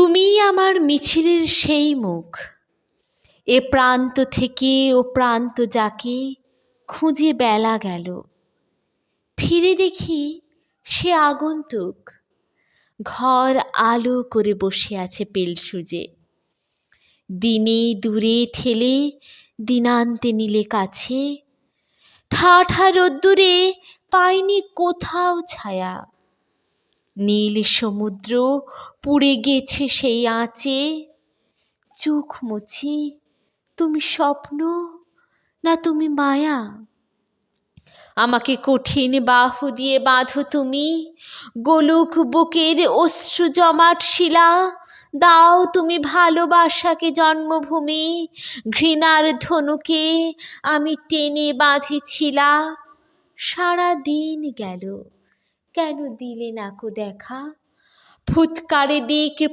তুমিই আমার মিছিলের সেই মুখ, এ প্রান্ত থেকে ও প্রান্ত যাকে খুঁজে বেলা গেল। ফিরে দেখি সে আগন্তুক, ঘর আলো করে বসে আছে পেলসুজে। দিনে দূরে ঠেলে দিনান্তে নীলে কাছে, ঠাঠা রোদ্দুরে পাইনি কোথাও ছায়া। নীল সমুদ্র পুড়ে গেছে সেই আঁচে। চোখ মুছি, তুমি স্বপ্ন না তুমি মায়া? আমাকে কঠিন বাহু দিয়ে বাঁধো তুমি, গোলুক বুকের অশ্রু জমাট শিলা। দাও তুমি ভালোবাসাকে জন্মভূমি, ঘৃণার ধনুকে আমি টেনে বাঁধিছিলা। সারা দিন গেল, কেন দিলে না কো দেখা? ফুৎকারে দিক